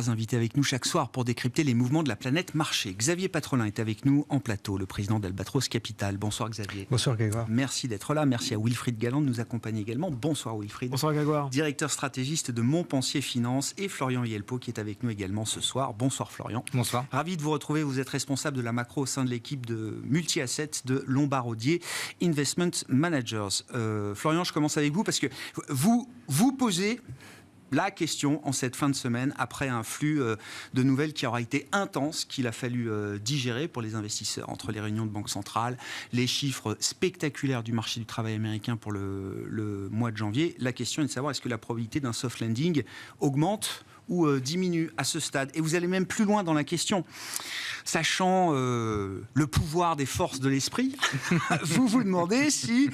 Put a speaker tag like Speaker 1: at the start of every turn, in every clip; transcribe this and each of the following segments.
Speaker 1: 3 invités avec nous chaque soir pour décrypter les mouvements de la planète marché. Xavier Patrolin est avec nous en plateau, le président d'Albatros Capital. Bonsoir Xavier.
Speaker 2: Bonsoir Grégoire.
Speaker 1: Merci d'être là. Merci à Wilfried Galland de nous accompagner également. Bonsoir Wilfried.
Speaker 2: Bonsoir Grégoire.
Speaker 1: Directeur stratégiste de Montpensier Finance, et Florian Yelpo qui est avec nous également ce soir. Bonsoir Florian.
Speaker 3: Bonsoir.
Speaker 1: Ravi de vous retrouver. Vous êtes responsable de la macro au sein de l'équipe de multi-assets de Lombard-Odier Investment Managers. Florian, je commence avec vous parce que vous posez la question en cette fin de semaine, après un flux de nouvelles qui aura été intense, qu'il a fallu digérer pour les investisseurs, entre les réunions de banque centrale, les chiffres spectaculaires du marché du travail américain pour le mois de janvier. La question est de savoir est-ce que la probabilité d'un soft landing augmente ou diminue à ce stade. Et vous allez même plus loin dans la question. Sachant le pouvoir des forces de l'esprit, vous vous demandez si...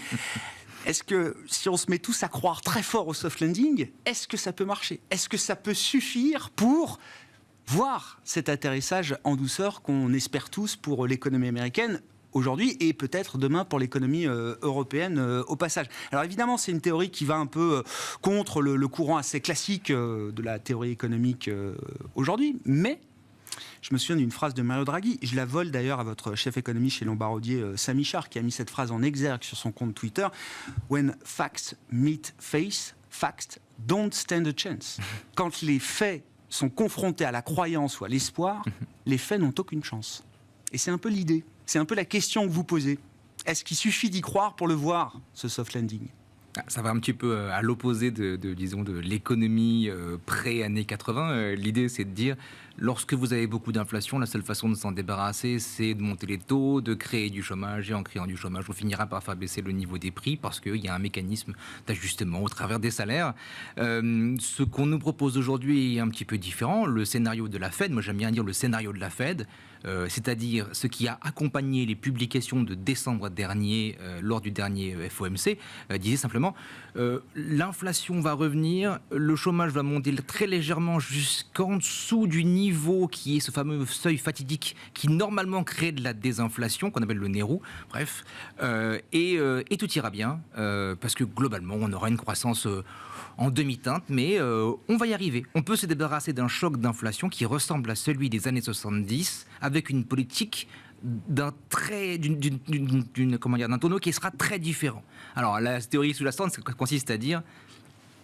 Speaker 1: Est-ce que, si on se met tous à croire très fort au soft landing, est-ce que ça peut marcher? Est-ce que ça peut suffire pour voir cet atterrissage en douceur qu'on espère tous pour l'économie américaine aujourd'hui et peut-être demain pour l'économie européenne au passage? Alors évidemment, c'est une théorie qui va un peu contre le courant assez classique de la théorie économique aujourd'hui, mais... Je me souviens d'une phrase de Mario Draghi, je la vole d'ailleurs à votre chef économiste chez Lombard-Odier, Samy Char, qui a mis cette phrase en exergue sur son compte Twitter. When facts meet facts don't stand a chance. Quand les faits sont confrontés à la croyance ou à l'espoir, les faits n'ont aucune chance. Et c'est un peu l'idée, c'est un peu la question que vous posez. Est-ce qu'il suffit d'y croire pour le voir, ce soft landing ?
Speaker 3: Ça va un petit peu à l'opposé de l'économie pré-années 80. L'idée, c'est de dire, lorsque vous avez beaucoup d'inflation, la seule façon de s'en débarrasser, c'est de monter les taux, de créer du chômage, et en créant du chômage, on finira par faire baisser le niveau des prix, parce qu'il y a un mécanisme d'ajustement au travers des salaires. Ce qu'on nous propose aujourd'hui est un petit peu différent. Le scénario de la Fed, moi j'aime bien dire le scénario de la Fed, c'est-à-dire ce qui a accompagné les publications de décembre dernier, lors du dernier FOMC, disait simplement l'inflation va revenir, le chômage va monter très légèrement jusqu'en dessous du niveau qui est ce fameux seuil fatidique qui normalement crée de la désinflation, qu'on appelle le nez roux, bref, et tout ira bien, parce que globalement on aura une croissance en demi-teinte, mais on va y arriver. On peut se débarrasser d'un choc d'inflation qui ressemble à celui des années 70, avec une politique d'un tonneau qui sera très différent. Alors la théorie sous-jacente, ça consiste à dire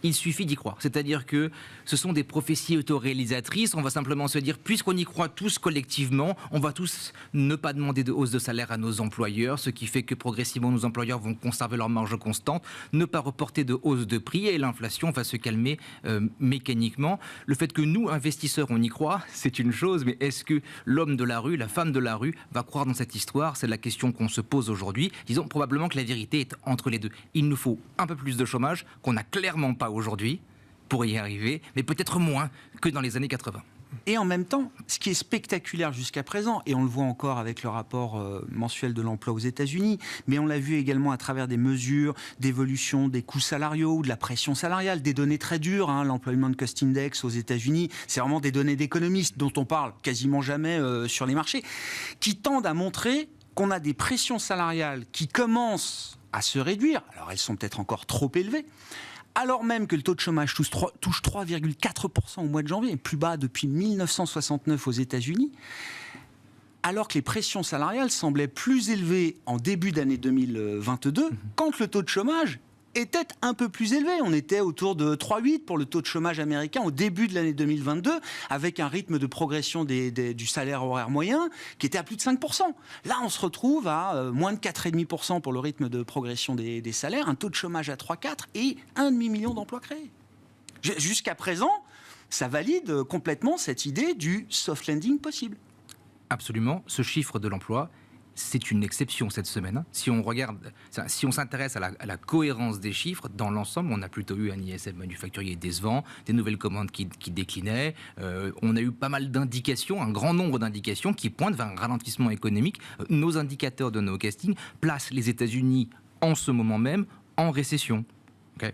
Speaker 3: il suffit d'y croire. C'est-à-dire que ce sont des prophéties autoréalisatrices. On va simplement se dire, puisqu'on y croit tous collectivement, on va tous ne pas demander de hausse de salaire à nos employeurs, ce qui fait que progressivement nos employeurs vont conserver leur marge constante, ne pas reporter de hausse de prix et l'inflation va se calmer mécaniquement. Le fait que nous, investisseurs, on y croit, c'est une chose, mais est-ce que l'homme de la rue, la femme de la rue, va croire dans cette histoire? C'est la question qu'on se pose aujourd'hui. Disons probablement que la vérité est entre les deux. Il nous faut un peu plus de chômage, qu'on n'a clairement pas aujourd'hui, pour y arriver, mais peut-être moins que dans les années 80.
Speaker 1: Et en même temps, ce qui est spectaculaire jusqu'à présent, et on le voit encore avec le rapport mensuel de l'emploi aux États-Unis, mais on l'a vu également à travers des mesures d'évolution des coûts salariaux, ou de la pression salariale, des données très dures, l'Employment Cost Index aux États-Unis, c'est vraiment des données d'économistes dont on parle quasiment jamais sur les marchés, qui tendent à montrer qu'on a des pressions salariales qui commencent à se réduire. Alors elles sont peut-être encore trop élevées, alors même que le taux de chômage touche 3,4% au mois de janvier, plus bas depuis 1969 aux États-Unis, alors que les pressions salariales semblaient plus élevées en début d'année 2022, quand le taux de chômage était un peu plus élevé. On était autour de 3,8 pour le taux de chômage américain au début de l'année 2022, avec un rythme de progression du salaire horaire moyen qui était à plus de 5%. Là, on se retrouve à moins de 4,5% pour le rythme de progression des salaires, un taux de chômage à 3,4 et un demi-million d'emplois créés. Jusqu'à présent, ça valide complètement cette idée du soft landing possible.
Speaker 3: Absolument. Ce chiffre de l'emploi, c'est une exception cette semaine. Si on s'intéresse à la cohérence des chiffres, dans l'ensemble, on a plutôt eu un ISM manufacturier décevant, des nouvelles commandes qui déclinaient. On a eu pas mal d'indications, un grand nombre d'indications qui pointent vers un ralentissement économique. Nos indicateurs de no casting placent les États-Unis en ce moment même en récession. Okay.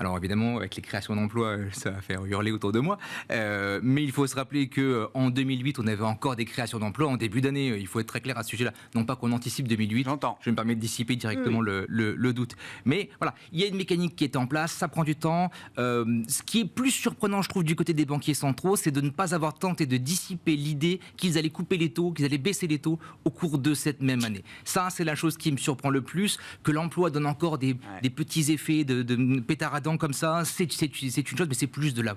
Speaker 3: Alors évidemment, avec les créations d'emplois, ça va faire hurler autour de moi. Mais il faut se rappeler qu'en 2008, on avait encore des créations d'emplois. En début d'année, il faut être très clair à ce sujet-là. Non pas qu'on anticipe 2008,
Speaker 1: J'entends.
Speaker 3: je me permets de dissiper directement le doute. Mais voilà, il y a une mécanique qui est en place, ça prend du temps. Ce qui est plus surprenant, je trouve, du côté des banquiers centraux, c'est de ne pas avoir tenté de dissiper l'idée qu'ils allaient couper les taux, qu'ils allaient baisser les taux au cours de cette même année. Ça, c'est la chose qui me surprend le plus, que l'emploi donne encore des petits effets de pétaradant comme ça, c'est une chose, mais c'est plus de la...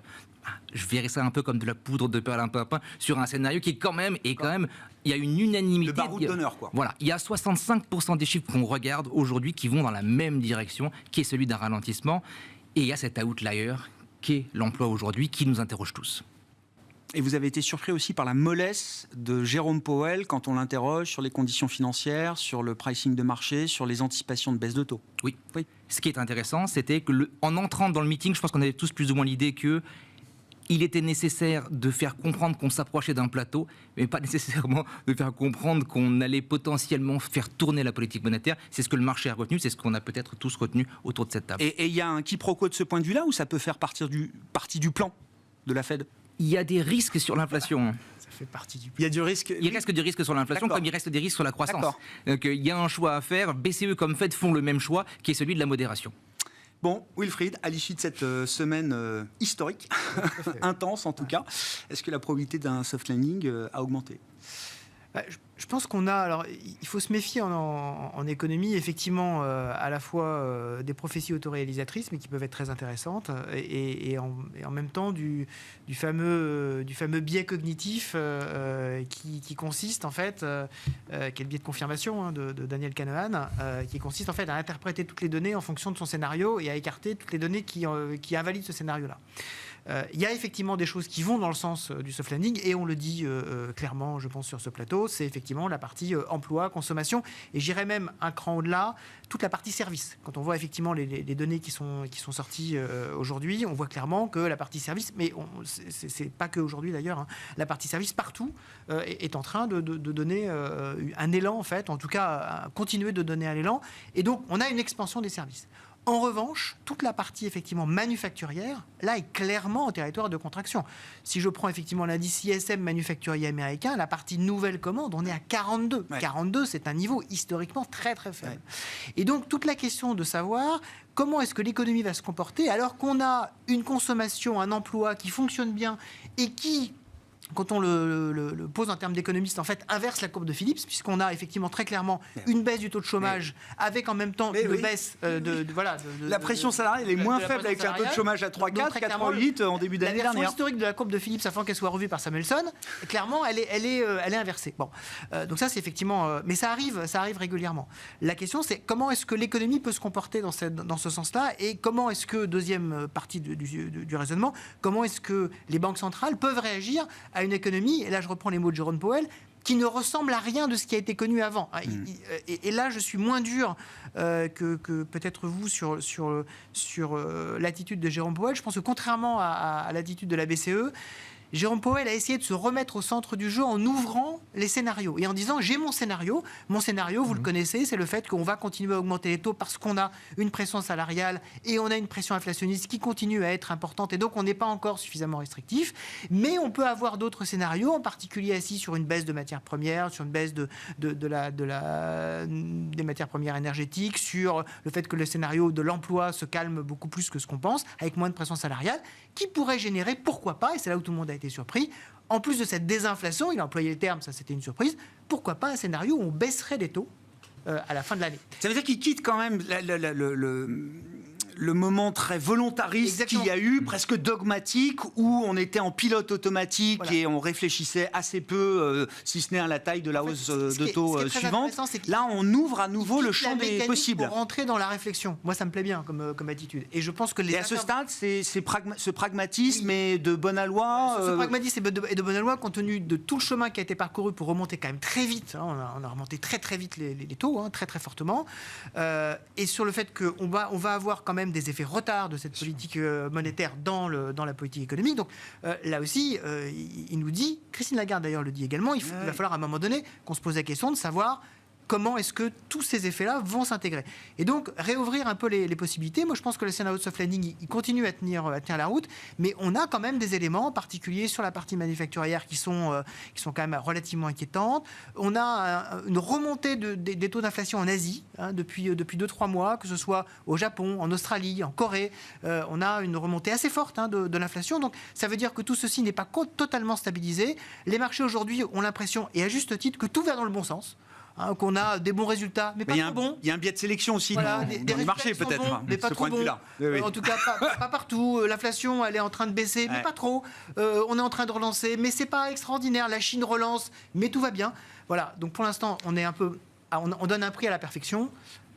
Speaker 3: Je verrais ça un peu comme de la poudre de perlimpinpin sur un scénario qui est quand même, il y a une unanimité.
Speaker 1: Le baroud d'honneur, quoi.
Speaker 3: Voilà, il y a 65% des chiffres qu'on regarde aujourd'hui qui vont dans la même direction, qui est celui d'un ralentissement, et il y a cet outlier qui est l'emploi aujourd'hui, qui nous interroge tous.
Speaker 1: Et vous avez été surpris aussi par la mollesse de Jérôme Powell quand on l'interroge sur les conditions financières, sur le pricing de marché, sur les anticipations de baisse de taux.
Speaker 3: Oui. Ce qui est intéressant, c'était que en entrant dans le meeting, je pense qu'on avait tous plus ou moins l'idée que il était nécessaire de faire comprendre qu'on s'approchait d'un plateau, mais pas nécessairement de faire comprendre qu'on allait potentiellement faire tourner la politique monétaire. C'est ce que le marché a retenu, c'est ce qu'on a peut-être tous retenu autour de cette table.
Speaker 1: Et il y a un quiproquo de ce point de vue-là, ou ça peut faire partie du plan de la Fed?
Speaker 3: Il y a des risques sur l'inflation.
Speaker 1: Ça fait partie du plan. Il y a du risque.
Speaker 3: Il reste des risques sur l'inflation, comme il reste des risques sur la croissance.
Speaker 1: D'accord.
Speaker 3: Donc il y a un choix à faire. BCE comme Fed font le même choix, qui est celui de la modération.
Speaker 1: Bon, Wilfried, à l'issue de cette semaine historique, intense en tout cas, est-ce que la probabilité d'un soft landing a augmenté?
Speaker 2: Je pense qu'on a... Alors, il faut se méfier en économie, effectivement, à la fois des prophéties autoréalisatrices, mais qui peuvent être très intéressantes, et en même temps du fameux biais cognitif qui consiste, en fait, qui est le biais de confirmation de Daniel Kahneman, qui consiste, en fait, à interpréter toutes les données en fonction de son scénario et à écarter toutes les données qui invalident ce scénario-là. Il y a effectivement des choses qui vont dans le sens du soft landing, et on le dit clairement, je pense, sur ce plateau, c'est effectivement la partie emploi, consommation, et j'irais même un cran au-delà, toute la partie service. Quand on voit effectivement les données qui sont sorties aujourd'hui, on voit clairement que la partie service, mais c'est pas que aujourd'hui d'ailleurs, hein, la partie service partout est en train de donner un élan, en fait, en tout cas continuer de donner un élan, et donc on a une expansion des services. En revanche, toute la partie effectivement manufacturière, là, est clairement en territoire de contraction. Si je prends effectivement l'indice ISM manufacturier américain, la partie nouvelle commande, on est à 42. Ouais. 42, c'est un niveau historiquement très très faible. Ouais. Et donc, toute la question de savoir comment est-ce que l'économie va se comporter alors qu'on a une consommation, un emploi qui fonctionne bien et qui, quand on le pose en termes d'économiste, en fait, inverse la courbe de Phillips, puisqu'on a effectivement très clairement une baisse du taux de chômage, avec en même temps une baisse
Speaker 1: la pression salariale est moins faible avec un taux de chômage à 3,4, 4,8 en début d'année dernière.
Speaker 2: La version historique de la courbe de Phillips, avant qu'elle soit revue par Samuelson, clairement, elle est inversée. Bon, donc ça, c'est effectivement... mais ça arrive régulièrement. La question, c'est comment est-ce que l'économie peut se comporter dans ce sens-là, et comment est-ce que, deuxième partie du raisonnement, comment est-ce que les banques centrales peuvent réagir à une économie, et là je reprends les mots de Jérôme Powell, qui ne ressemble à rien de ce qui a été connu avant. Et là, je suis moins dur que peut-être vous sur l'attitude de Jérôme Powell. Je pense que contrairement à l'attitude de la BCE, Jérôme Powell a essayé de se remettre au centre du jeu en ouvrant les scénarios et en disant j'ai mon scénario, vous le connaissez, c'est le fait qu'on va continuer à augmenter les taux parce qu'on a une pression salariale et on a une pression inflationniste qui continue à être importante, et donc on n'est pas encore suffisamment restrictif, mais on peut avoir d'autres scénarios, en particulier assis sur une baisse de matières premières, sur une baisse des matières premières énergétiques, sur le fait que le scénario de l'emploi se calme beaucoup plus que ce qu'on pense, avec moins de pression salariale, qui pourrait générer, pourquoi pas, et c'est là où tout le monde a été surpris, en plus de cette désinflation, il a employé le terme, ça c'était une surprise, pourquoi pas un scénario où on baisserait les taux à la fin de l'année.
Speaker 1: Ça veut dire qu'il quitte quand même le moment très volontariste qu'il y a eu, presque dogmatique, où on était en pilote automatique, voilà, et on réfléchissait assez peu, si ce n'est à la taille de la hausse de taux suivante. Là, on ouvre à nouveau le champ des possibles.
Speaker 2: Pour rentrer dans la réflexion. Moi, ça me plaît bien comme attitude. Et je pense que
Speaker 1: et à ce stade, ce pragmatisme est de bonne aloi.
Speaker 2: Ce pragmatisme est de bonne aloi, compte tenu de tout le chemin qui a été parcouru pour remonter quand même très vite. Hein, on a remonté très très vite les taux, hein, très très fortement. Et sur le fait qu'on va avoir quand même des effets retard de cette politique monétaire dans la politique économique. Donc là aussi, il nous dit, Christine Lagarde d'ailleurs le dit également, il va falloir à un moment donné qu'on se pose la question de savoir comment est-ce que tous ces effets-là vont s'intégrer. Et donc, réouvrir un peu les possibilités. Moi, je pense que le scénario de soft landing, il continue à tenir la route, mais on a quand même des éléments, en particulier sur la partie manufacturière, qui sont quand même relativement inquiétantes. On a une remontée des taux d'inflation en Asie depuis 2-3 mois, que ce soit au Japon, en Australie, en Corée. On a une remontée assez forte de l'inflation. Donc, ça veut dire que tout ceci n'est pas totalement stabilisé. Les marchés aujourd'hui ont l'impression, et à juste titre, que tout va dans le bon sens. Qu'on a des bons résultats, mais pas trop bons.
Speaker 1: Il y a un biais de sélection aussi dans les marchés, peut-être.
Speaker 2: Bons, mais pas trop bons. Oui. En tout cas, pas partout. L'inflation, elle est en train de baisser, mais pas trop. On est en train de relancer, mais c'est pas extraordinaire. La Chine relance, mais tout va bien. Voilà. Donc pour l'instant, on est un peu, on donne un prix à la perfection.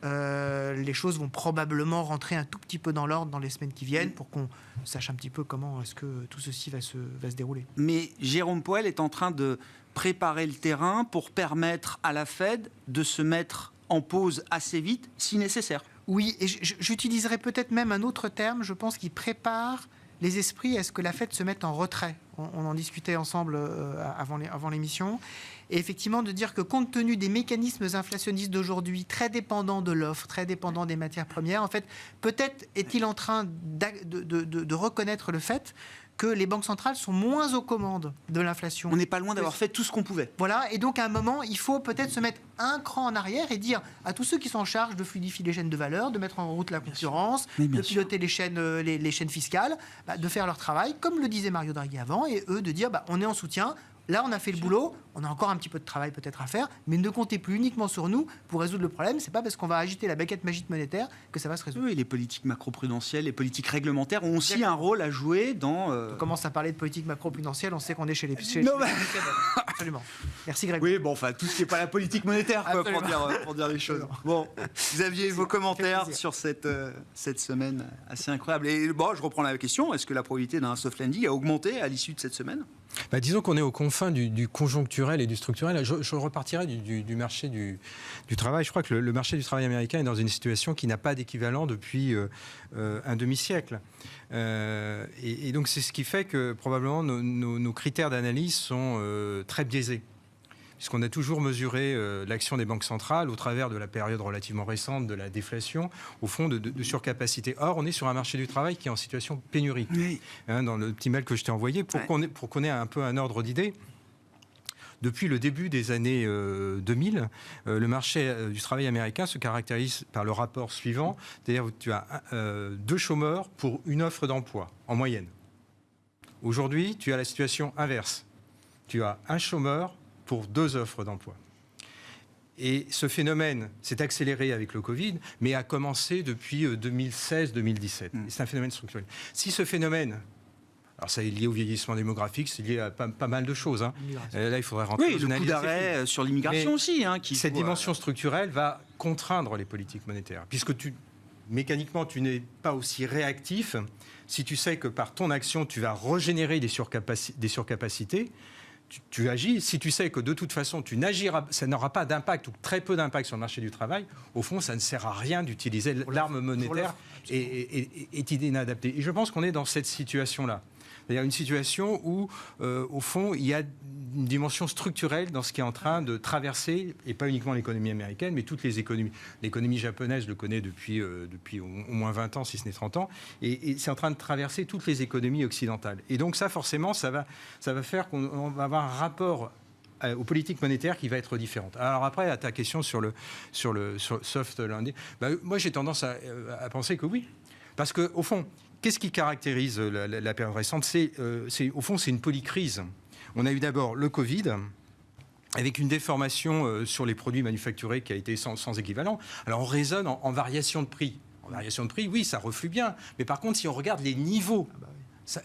Speaker 2: Les choses vont probablement rentrer un tout petit peu dans l'ordre dans les semaines qui viennent pour qu'on sache un petit peu comment est-ce que tout ceci va se dérouler.
Speaker 1: Mais Jérôme Powell est en train de préparer le terrain pour permettre à la Fed de se mettre en pause assez vite, si nécessaire.
Speaker 2: Oui, et j'utiliserai peut-être même un autre terme. Je pense qu'il prépare les esprits à ce que la Fed se mette en retrait. On en discutait ensemble avant l'émission. Et effectivement, de dire que compte tenu des mécanismes inflationnistes d'aujourd'hui, très dépendants de l'offre, très dépendants des matières premières, en fait, peut-être est-il en train de reconnaître le fait que les banques centrales sont moins aux commandes de l'inflation.
Speaker 1: On n'est pas loin d'avoir fait tout ce qu'on pouvait.
Speaker 2: Voilà, et donc à un moment, il faut peut-être se mettre un cran en arrière et dire à tous ceux qui sont en charge de fluidifier les chaînes de valeur, de mettre en route la concurrence, de piloter les chaînes fiscales, de faire leur travail, comme le disait Mario Draghi avant, et eux de dire on est en soutien. Là, on a fait le boulot, on a encore un petit peu de travail peut-être à faire, mais ne comptez plus uniquement sur nous pour résoudre le problème. C'est pas parce qu'on va agiter la baguette magique monétaire que ça va se résoudre.
Speaker 1: Oui, les politiques macro-prudentielles, les politiques réglementaires ont aussi un rôle à jouer dans...
Speaker 2: On commence à parler de politique macro-prudentielle, on sait qu'on est chez les... Absolument. Merci Greg.
Speaker 1: Oui, bon, enfin, tout ce qui n'est pas la politique monétaire, quoi, pour dire les choses. Bon, Xavier, vos commentaires sur cette semaine assez incroyable. Et bon, je reprends la question, est-ce que la probabilité d'un soft landing a augmenté à l'issue de cette semaine ?
Speaker 4: Disons qu'on est aux confins du conjoncturel et du structurel. Je repartirai du marché du travail. Je crois que le marché du travail américain est dans une situation qui n'a pas d'équivalent depuis un demi-siècle. Et donc c'est ce qui fait que probablement nos critères d'analyse sont très biaisés. Puisqu'on a toujours mesuré l'action des banques centrales au travers de la période relativement récente de la déflation, au fond de surcapacité. Or, on est sur un marché du travail qui est en situation pénurie. Oui. Dans le petit mail que je t'ai envoyé, pour qu'on ait un peu un ordre d'idée, depuis le début des années 2000, le marché du travail américain se caractérise par le rapport suivant, c'est-à-dire que tu as 2 chômeurs pour une offre d'emploi, en moyenne. Aujourd'hui, tu as la situation inverse. Tu as un chômeur pour 2 offres d'emploi. Et ce phénomène s'est accéléré avec le Covid, mais a commencé depuis 2016-2017. C'est un phénomène structurel. Si ce phénomène... Alors ça est lié au vieillissement démographique, c'est lié à pas mal de choses. Là, il faudrait rentrer dans une analyse.
Speaker 1: Le coup d'arrêt sur l'immigration aussi.
Speaker 4: Cette dimension structurelle va contraindre les politiques monétaires, puisque mécaniquement, tu n'es pas aussi réactif si tu sais que par ton action, tu vas régénérer des surcapacités. Tu agis, si tu sais que de toute façon, ça n'aura pas d'impact ou très peu d'impact sur le marché du travail, au fond, ça ne sert à rien d'utiliser l'arme monétaire est inadaptée. Et je pense qu'on est dans cette situation-là. C'est-à-dire une situation où, au fond, il y a une dimension structurelle dans ce qui est en train de traverser, et pas uniquement l'économie américaine, mais toutes les économies. L'économie japonaise, je le connais depuis au moins 20 ans, si ce n'est 30 ans, et c'est en train de traverser toutes les économies occidentales. Et donc ça, forcément, ça va faire qu'on va avoir un rapport aux politiques monétaires qui va être différente. Alors après, à ta question sur le soft landing, moi j'ai tendance à penser que oui. Parce qu'au fond, qu'est-ce qui caractérise la période récente ? Au fond, c'est une polycrise. On a eu d'abord le Covid, avec une déformation sur les produits manufacturés qui a été sans équivalent. Alors on raisonne en variation de prix. En variation de prix, oui, ça reflue bien. Mais par contre, si on regarde les niveaux...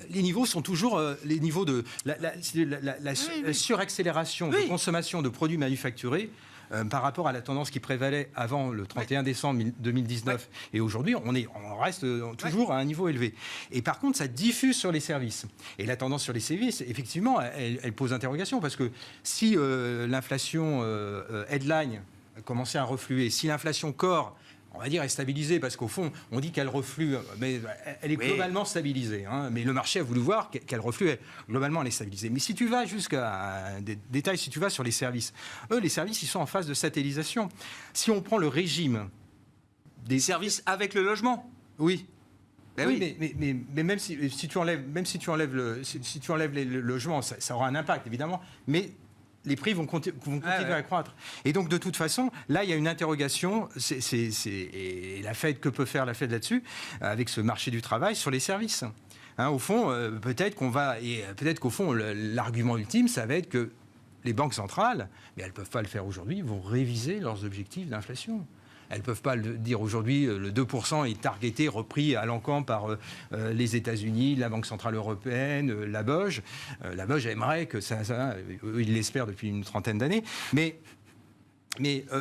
Speaker 4: les niveaux sont toujours les niveaux de la suraccélération de consommation de produits manufacturés par rapport à la tendance qui prévalait avant le 31 décembre 2019. Et aujourd'hui, on reste toujours à un niveau élevé. Et par contre, ça diffuse sur les services. Et la tendance sur les services, effectivement, elle pose interrogation, parce que si l'inflation headline commençait à refluer, si l'inflation core on va dire, est stabilisée, parce qu'au fond, on dit qu'elle reflue, mais elle est globalement stabilisée. Hein. Mais le marché a voulu voir qu'elle reflue, globalement, elle est stabilisée. Mais si tu vas jusqu'à des détails, si tu vas sur les services, les services, ils sont en phase de satellisation. Si on prend le régime
Speaker 1: des services avec le logement.
Speaker 4: Oui.
Speaker 1: Ben oui.
Speaker 4: Mais même si tu enlèves le logement, ça aura un impact, évidemment. Mais les prix vont continuer à croître. Et donc, de toute façon, là, il y a une interrogation. Et la Fed, que peut faire la Fed là-dessus, avec ce marché du travail, sur les services. Hein, au fond, peut-être qu'au fond, l'argument ultime, ça va être que les banques centrales, mais elles ne peuvent pas le faire aujourd'hui, vont réviser leurs objectifs d'inflation. Elles ne peuvent pas le dire aujourd'hui, le 2% est targeté, repris à l'encan par les États-Unis, la Banque Centrale Européenne, la BOJ. La BOJ aimerait que ça ils l'espèrent depuis une trentaine d'années. Mais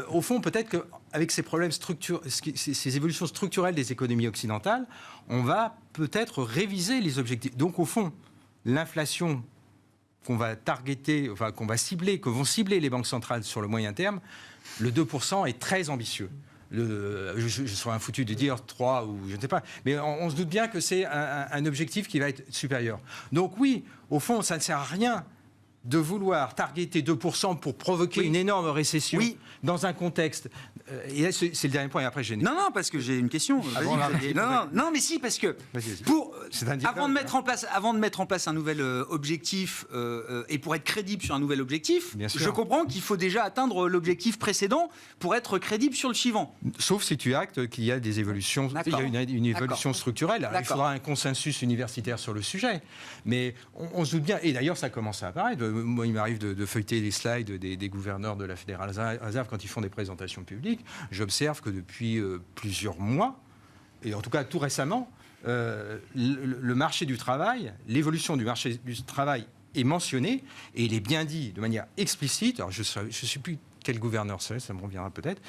Speaker 4: au fond, peut-être qu'avec ces problèmes ces évolutions structurelles des économies occidentales, on va peut-être réviser les objectifs. Donc, au fond, l'inflation qu'on va targeter, enfin, qu'on va cibler, que vont cibler les banques centrales sur le moyen terme, le 2% est très ambitieux. Je serais un foutu de dire 3 ou je ne sais pas. Mais on se doute bien que c'est un objectif qui va être supérieur. Donc oui, au fond, ça ne sert à rien de vouloir targeter 2% pour provoquer une énorme récession dans un contexte... Et là, c'est le dernier point, et après j'ai...
Speaker 1: Non, parce que j'ai une question. Non, mais si, parce que avant de mettre en place un nouvel objectif, et pour être crédible sur un nouvel objectif, je comprends qu'il faut déjà atteindre l'objectif précédent pour être crédible sur le suivant.
Speaker 4: Sauf si tu actes qu'il y a des évolutions, il y a une évolution structurelle. Alors, il faudra un consensus universitaire sur le sujet. Mais on se doute bien, et d'ailleurs ça commence à apparaître. Moi, il m'arrive de feuilleter les slides des gouverneurs de la Fédérale Réserve quand ils font des présentations publiques. J'observe que depuis plusieurs mois, et en tout cas tout récemment, le marché du travail, l'évolution du marché du travail est mentionnée, et il est bien dit de manière explicite. Alors je ne sais plus quel gouverneur c'est, ça me reviendra peut-être,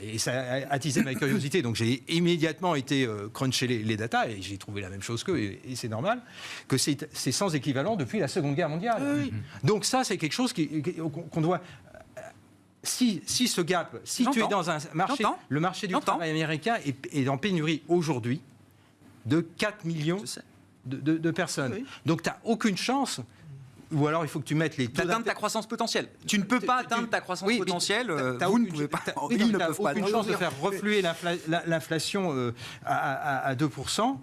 Speaker 4: et ça a attisé ma curiosité, donc j'ai immédiatement été cruncher les datas, et j'ai trouvé la même chose qu'eux, et c'est normal, que c'est sans équivalent depuis la Seconde Guerre mondiale. Oui. Donc ça, c'est quelque chose qu'on doit... Si ce gap, si tu es dans un marché, le marché du travail américain est en pénurie aujourd'hui de 4 millions de personnes. Oui. Donc tu n'as aucune chance, ou alors il faut que tu mettes les...
Speaker 1: D'atteindre ta croissance potentielle. Tu ne peux pas atteindre ta croissance potentielle, vous ne pouvez pas.
Speaker 4: Ils ne peuvent pas. Tu n'as aucune chance de faire refluer l'inflation à 2%.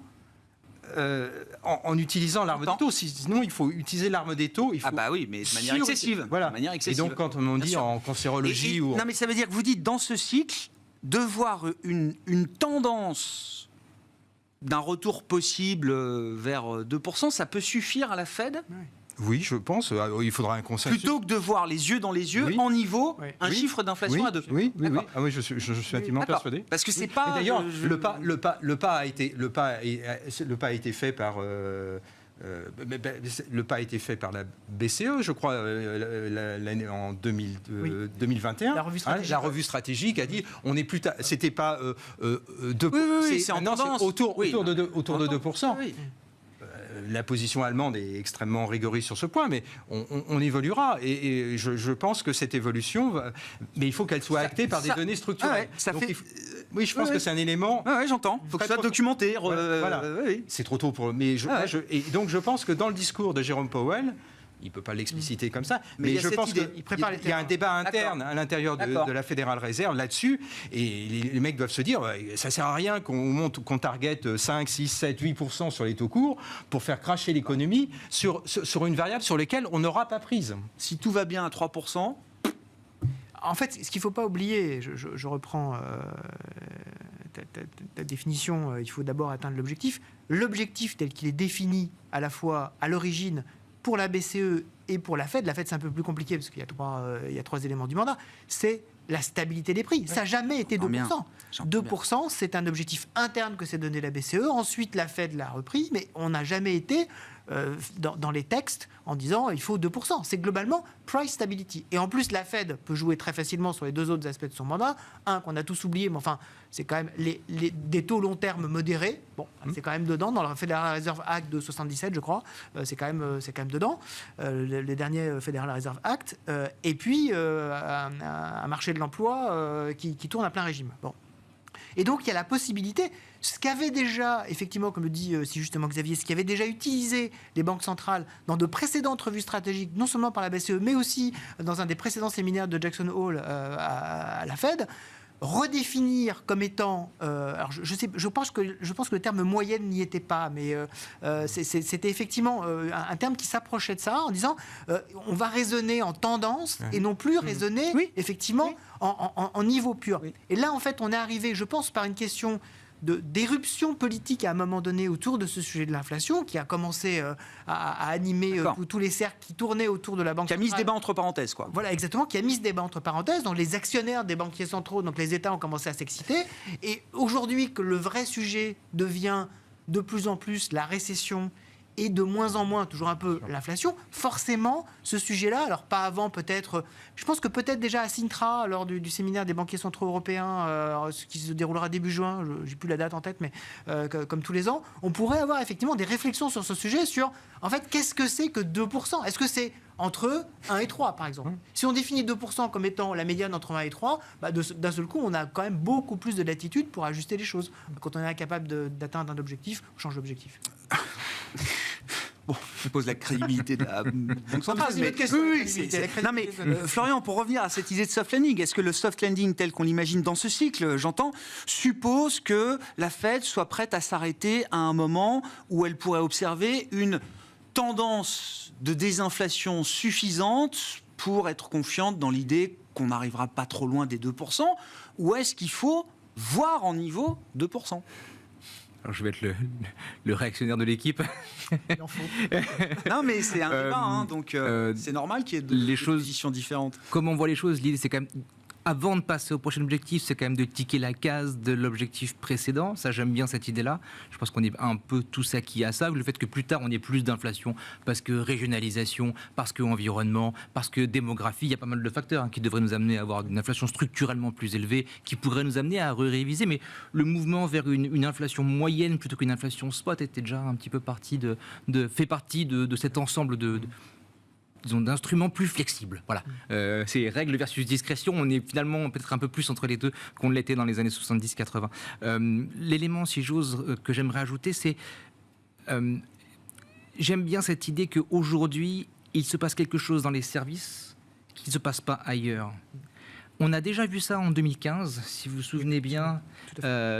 Speaker 4: En utilisant l'arme des taux. Sinon, il faut utiliser l'arme des taux.
Speaker 1: Ah bah oui, mais de manière excessive.
Speaker 4: Voilà.
Speaker 1: De manière excessive.
Speaker 4: Et donc, quand on dit en cancérologie...
Speaker 1: Non, mais ça veut dire que vous dites, dans ce cycle, de voir une tendance d'un retour possible vers 2%, ça peut suffire à la Fed ?
Speaker 4: Oui, je pense. Il faudra un consensus.
Speaker 1: Plutôt que de voir les yeux dans les yeux, en niveau, un chiffre d'inflation à 2.
Speaker 4: Oui. Ah oui, je suis intimement persuadé.
Speaker 1: Parce que c'est pas...
Speaker 4: D'ailleurs, le pas a été fait par... le pas a été fait par la BCE, je crois, l'année en 2021. La revue stratégique a dit on est plus tard. C'était pas 2%.
Speaker 1: Oui, c'est en tendance.
Speaker 4: Autour de 2%. Oui. La position allemande est extrêmement rigoriste sur ce point, mais on évoluera. Et je pense que cette évolution, mais il faut qu'elle soit actée par des données structurelles. Oui, je pense que c'est un élément...
Speaker 1: Oui, j'entends. Il faut que ce soit documenté.
Speaker 4: Voilà. C'est trop tôt pour... Mais et donc je pense que dans le discours de Jérôme Powell, il ne peut pas l'expliciter comme ça, mais je pense qu'il y a un débat interne à l'intérieur de la Fédérale Réserve là-dessus, et les mecs doivent se dire, ça ne sert à rien qu'on targete 5, 6, 7, 8% sur les taux courts pour faire cracher l'économie sur une variable sur laquelle on n'aura pas prise.
Speaker 1: Si tout va bien à 3%...
Speaker 2: En fait, ce qu'il ne faut pas oublier, je reprends ta définition, il faut d'abord atteindre l'objectif. L'objectif tel qu'il est défini à la fois à l'origine pour la BCE et pour la Fed c'est un peu plus compliqué parce qu'il y a 3 éléments du mandat, c'est la stabilité des prix. Ça n'a jamais été 2%. 2%, c'est un objectif interne que s'est donné la BCE. Ensuite, la Fed l'a repris, mais on n'a jamais été dans les textes en disant il faut 2%. C'est globalement price stability. Et en plus, la Fed peut jouer très facilement sur les deux autres aspects de son mandat. Un qu'on a tous oublié, mais enfin, c'est quand même des taux long terme modérés. Bon, c'est quand même dedans dans le Federal Reserve Act de 77, je crois. C'est quand même dedans. Les derniers Federal Reserve Act. Et puis un marché de l'emploi qui tourne à plein régime. Bon. Et donc, il y a la possibilité, ce qu'avait déjà, effectivement, comme le dit si justement Xavier, ce qui avait déjà utilisé les banques centrales dans de précédentes revues stratégiques, non seulement par la BCE, mais aussi dans un des précédents séminaires de Jackson Hole à la Fed, redéfinir comme étant, alors je pense que le terme moyenne n'y était pas, mais c'était effectivement un terme qui s'approchait de ça en disant on va raisonner en tendance et non plus raisonner effectivement en niveau pur. Oui. Et là en fait on est arrivé, je pense, par une question d'éruption politique à un moment donné autour de ce sujet de l'inflation qui a commencé à animer tous les cercles qui tournaient autour de la banque centrale.
Speaker 1: Qui a mis ce débat entre parenthèses, quoi.
Speaker 2: Voilà, exactement, qui a mis ce débat entre parenthèses. Donc les actionnaires des banquiers centraux, donc les États ont commencé à s'exciter. Et aujourd'hui que le vrai sujet devient de plus en plus la récession et de moins en moins, toujours un peu, l'inflation, forcément, ce sujet-là, alors pas avant peut-être, je pense que peut-être déjà à Sintra, lors du séminaire des banquiers centraux européens, ce qui se déroulera début juin, je n'ai plus la date en tête, mais comme tous les ans, on pourrait avoir effectivement des réflexions sur ce sujet, sur, en fait, qu'est-ce que c'est que 2% ? Est-ce que c'est entre 1 et 3, par exemple ? Si on définit 2% comme étant la médiane entre 1 et 3, d'un seul coup, on a quand même beaucoup plus de latitude pour ajuster les choses. Quand on est incapable d'atteindre un objectif, on change d'objectif.
Speaker 1: Bon, je pose la crédibilité de la banque centrale. Non mais Florian, pour revenir à cette idée de soft landing, est-ce que le soft landing tel qu'on l'imagine dans ce cycle, j'entends, suppose que la Fed soit prête à s'arrêter à un moment où elle pourrait observer une tendance de désinflation suffisante pour être confiante dans l'idée qu'on n'arrivera pas trop loin des 2%, ou est-ce qu'il faut voir en niveau 2%?
Speaker 3: Alors, je vais être le réactionnaire de l'équipe.
Speaker 1: Non, mais c'est un débat, donc c'est normal qu'il y ait des positions différentes.
Speaker 3: Comme on voit les choses, l'idée, c'est quand même, avant de passer au prochain objectif, c'est quand même de ticker la case de l'objectif précédent. Ça, j'aime bien cette idée-là. Je pense qu'on est un peu tous acquis à ça. Le fait que plus tard, on ait plus d'inflation, parce que régionalisation, parce que environnement, parce que démographie, il y a pas mal de facteurs qui devraient nous amener à avoir une inflation structurellement plus élevée, qui pourrait nous amener à réviser. Mais le mouvement vers une inflation moyenne plutôt qu'une inflation spot était déjà un petit peu fait partie de cet ensemble d'instruments plus flexibles. Voilà. C'est règle versus discrétion. On est finalement peut-être un peu plus entre les deux qu'on l'était dans les années 70-80. L'élément, si j'ose, que j'aimerais ajouter, c'est... j'aime bien cette idée qu'aujourd'hui, il se passe quelque chose dans les services qui ne se passe pas ailleurs. On a déjà vu ça en 2015, si vous vous souvenez bien,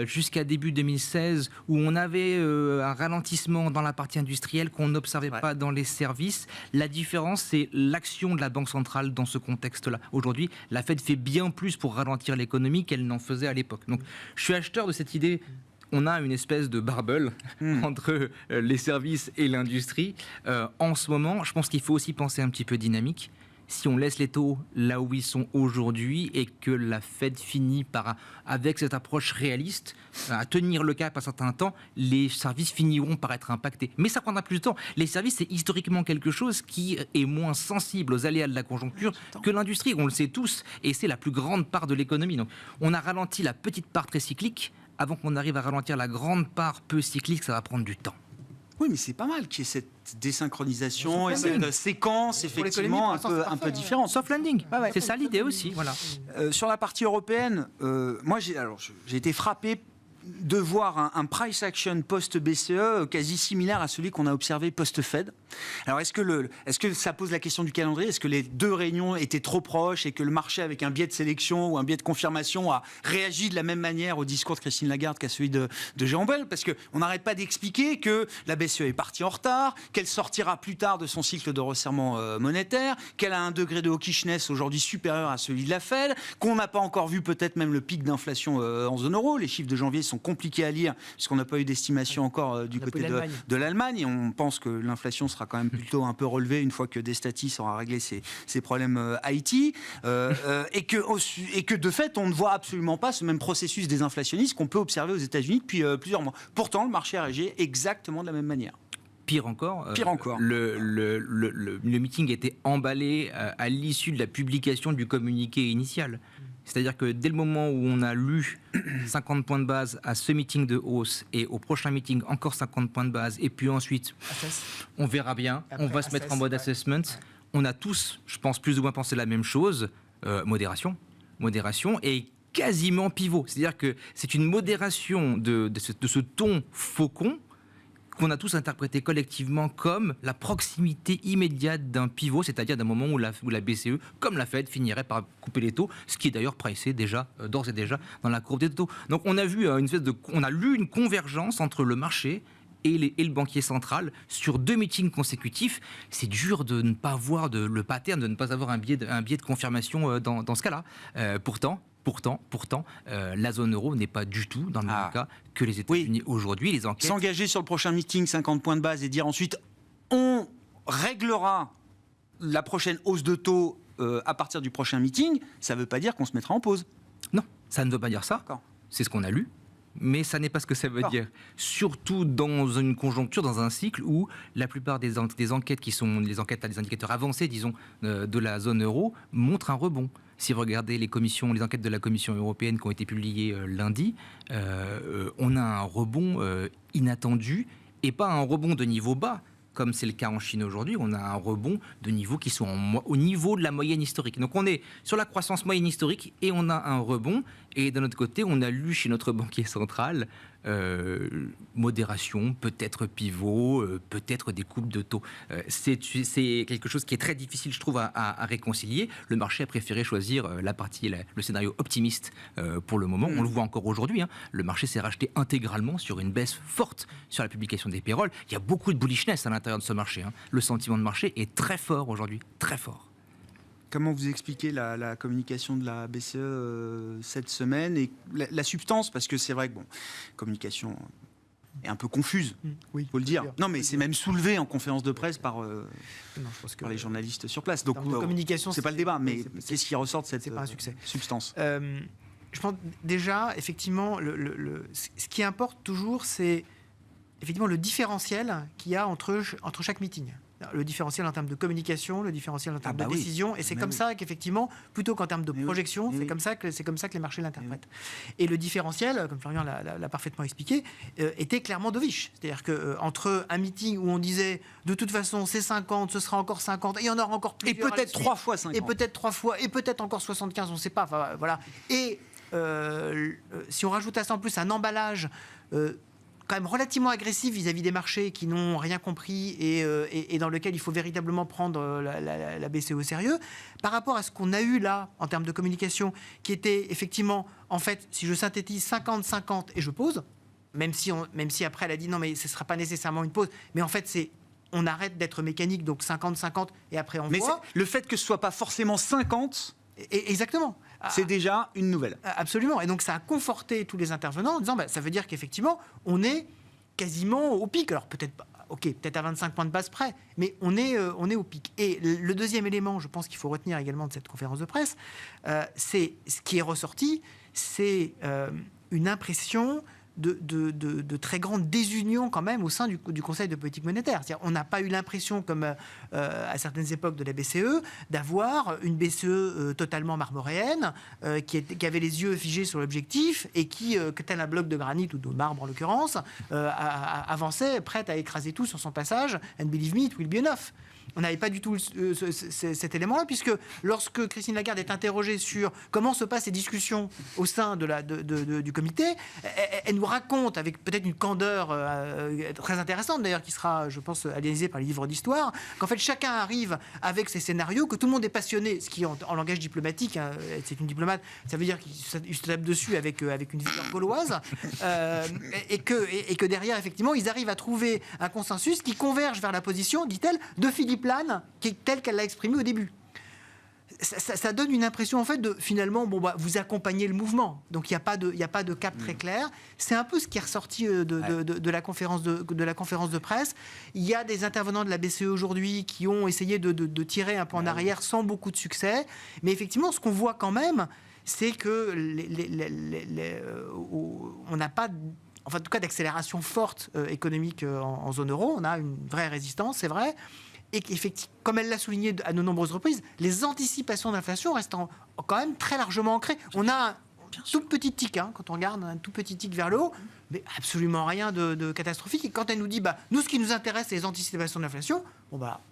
Speaker 3: jusqu'à début 2016, où on avait un ralentissement dans la partie industrielle qu'on n'observait pas dans les services. La différence, c'est l'action de la Banque centrale dans ce contexte-là. Aujourd'hui, la Fed fait bien plus pour ralentir l'économie qu'elle n'en faisait à l'époque. Donc, je suis acheteur de cette idée. On a une espèce de barbel entre les services et l'industrie. En ce moment, je pense qu'il faut aussi penser un petit peu dynamique. Si on laisse les taux là où ils sont aujourd'hui et que la Fed finit par, avec cette approche réaliste, à tenir le cap à un certain temps, les services finiront par être impactés. Mais ça prendra plus de temps. Les services, c'est historiquement quelque chose qui est moins sensible aux aléas de la conjoncture que l'industrie. On le sait tous. Et c'est la plus grande part de l'économie. Donc, on a ralenti la petite part très cyclique. Avant qu'on arrive à ralentir la grande part peu cyclique, ça va prendre du temps.
Speaker 1: Oui, mais c'est pas mal qu'il y ait cette désynchronisation et cette séquence effectivement un peu différente.
Speaker 3: Soft landing, c'est ça l'idée aussi. Voilà.
Speaker 1: Sur la partie européenne, moi j'ai été frappé de voir un price action post-BCE quasi similaire à celui qu'on a observé post-Fed. Alors, est-ce que ça pose la question du calendrier ? Est-ce que les deux réunions étaient trop proches et que le marché, avec un biais de sélection ou un biais de confirmation, a réagi de la même manière au discours de Christine Lagarde qu'à celui de Jérôme Powell ? Parce qu'on n'arrête pas d'expliquer que la BCE est partie en retard, qu'elle sortira plus tard de son cycle de resserrement monétaire, qu'elle a un degré de hawkishness aujourd'hui supérieur à celui de la Fed, qu'on n'a pas encore vu peut-être même le pic d'inflation en zone euro. Les chiffres de janvier sont compliqués à lire puisqu'on n'a pas eu d'estimation encore du côté de l'Allemagne, et on pense que l'inflation sera quand même plutôt un peu relevée une fois que Destatis aura réglé ses problèmes Haïti, et que de fait on ne voit absolument pas ce même processus désinflationniste qu'on peut observer aux États-Unis depuis plusieurs mois. Pourtant le marché a réagi exactement de la même manière.
Speaker 3: Pire encore,
Speaker 1: Pire encore.
Speaker 3: Le meeting était emballé à l'issue de la publication du communiqué initial. C'est-à-dire que dès le moment où on a lu 50 points de base à ce meeting de hausse et au prochain meeting encore 50 points de base, et puis ensuite, on verra bien,
Speaker 2: Après,
Speaker 3: on va se mettre en mode assessment. On a tous, je pense, plus ou moins pensé la même chose, modération et quasiment pivot. C'est-à-dire que c'est une modération de ce ton faucon qu'on a tous interprété collectivement comme la proximité immédiate d'un pivot, c'est-à-dire d'un moment où la BCE, comme la Fed, finirait par couper les taux, ce qui est d'ailleurs pricé déjà, d'ores et déjà, dans la courbe des taux. Donc on a vu on a lu une convergence entre le marché et le banquier central sur 2 meetings consécutifs. C'est dur de ne pas voir le pattern, de ne pas avoir un biais de confirmation dans ce cas-là. Pourtant, la zone euro n'est pas du tout dans le même cas que les États-Unis aujourd'hui. Les enquêtes...
Speaker 1: S'engager sur le prochain meeting, 50 points de base, et dire ensuite on réglera la prochaine hausse de taux à partir du prochain meeting, ça ne veut pas dire qu'on se mettra en pause.
Speaker 3: Non, ça ne veut pas dire ça.
Speaker 1: D'accord.
Speaker 3: C'est ce qu'on a lu. Mais ça n'est pas ce que ça veut dire. Surtout dans une conjoncture, dans un cycle où la plupart des enquêtes qui sont les indicateurs avancés, disons, de la zone euro, montrent un rebond. Si vous regardez les enquêtes de la Commission européenne qui ont été publiées lundi, on a un rebond inattendu et pas un rebond de niveau bas. Comme c'est le cas en Chine aujourd'hui, on a un rebond de niveaux qui sont au niveau de la moyenne historique. Donc on est sur la croissance moyenne historique et on a un rebond. Et d'un autre côté, on a lu chez notre banquier central modération, peut-être pivot, peut-être des coupes de taux. C'est quelque chose qui est très difficile, je trouve, à réconcilier. Le marché a préféré choisir le scénario optimiste pour le moment. On le voit encore aujourd'hui. Le marché s'est racheté intégralement sur une baisse forte sur la publication des payrolls. Il y a beaucoup de bullishness à l'intérieur de ce marché. Le sentiment de marché est très fort aujourd'hui, très fort.
Speaker 1: Comment vous expliquez la communication de la BCE cette semaine et la substance, parce que c'est vrai que communication est un peu confuse,
Speaker 2: oui,
Speaker 1: faut le dire. Non, mais c'est même soulevé en conférence de presse par les journalistes sur place. Donc,
Speaker 2: communication,
Speaker 1: c'est pas le débat, mais qu'est-ce qui ressort de cette
Speaker 2: pas un succès.
Speaker 1: Substance
Speaker 2: Je pense déjà, effectivement, ce qui importe toujours, c'est effectivement le différentiel qu'il y a entre chaque meeting. Le différentiel en termes de communication, le différentiel en termes de décision, et c'est comme ça qu'effectivement, plutôt qu'en termes de projection, c'est comme ça que les marchés l'interprètent. Et le différentiel, comme Florian l'a parfaitement expliqué, était clairement dovish. C'est-à-dire qu'entre un meeting où on disait de toute façon c'est 50, ce sera encore 50, et il y en aura encore plus.
Speaker 1: Et peut-être 3 fois 50.
Speaker 2: Et peut-être 3 fois, et peut-être encore 75, on ne sait pas. Enfin, voilà. Et si on rajoute à ça en plus un emballage quand même relativement agressif vis-à-vis des marchés qui n'ont rien compris et dans lequel il faut véritablement prendre la BCE au sérieux, par rapport à ce qu'on a eu là en termes de communication, qui était effectivement, en fait, si je synthétise, 50-50 et je pose, même si après elle a dit non mais ce ne sera pas nécessairement une pause, mais en fait on arrête d'être mécanique, donc 50-50 et après on voit.
Speaker 1: Mais le fait que ce ne soit pas forcément 50...
Speaker 2: Exactement.
Speaker 1: C'est déjà une nouvelle.
Speaker 2: Absolument. Et donc, ça a conforté tous les intervenants en disant ça veut dire qu'effectivement, on est quasiment au pic. Alors, peut-être à 25 points de base près, mais on est au pic. Et le deuxième élément, je pense qu'il faut retenir également de cette conférence de presse, c'est ce qui est ressorti, c'est une impression de très grande désunion quand même au sein du Conseil de politique monétaire. C'est-à-dire, on n'a pas eu l'impression, comme à certaines époques de la BCE, d'avoir une BCE totalement marmoréenne, qui avait les yeux figés sur l'objectif et qui, tel un bloc de granit ou de marbre en l'occurrence, avançait, prête à écraser tout sur son passage. And believe me, it will be enough. On n'avait pas du tout cet élément-là, puisque lorsque Christine Lagarde est interrogée sur comment se passent les discussions au sein du comité, elle nous raconte, avec peut-être une candeur très intéressante d'ailleurs, qui sera, je pense, analysée par les livres d'histoire, qu'en fait chacun arrive avec ses scénarios, que tout le monde est passionné, ce qui en langage diplomatique, c'est une diplomate, ça veut dire qu'il se tape dessus avec une vigueur gauloise, et que derrière, effectivement, ils arrivent à trouver un consensus qui converge vers la position, dit-elle, de Philippe Lane, telle qu'elle l'a exprimée au début. Ça donne une impression, en fait, de finalement, vous accompagnez le mouvement. Donc, il n'y a pas de cap très clair. C'est un peu ce qui est ressorti de la conférence de presse. Il y a des intervenants de la BCE aujourd'hui qui ont essayé de tirer un peu en arrière sans beaucoup de succès. Mais effectivement, ce qu'on voit quand même, c'est que on n'a pas enfin en tout cas d'accélération forte économique en zone euro. On a une vraie résistance, c'est vrai. Et qu'effectivement, comme elle l'a souligné à de nombreuses reprises, les anticipations d'inflation restent quand même très largement ancrées. On a un tout petit tic, quand on regarde, un tout petit tic vers le haut, mais absolument rien de catastrophique. Et quand elle nous dit, nous, ce qui nous intéresse, c'est les anticipations d'inflation,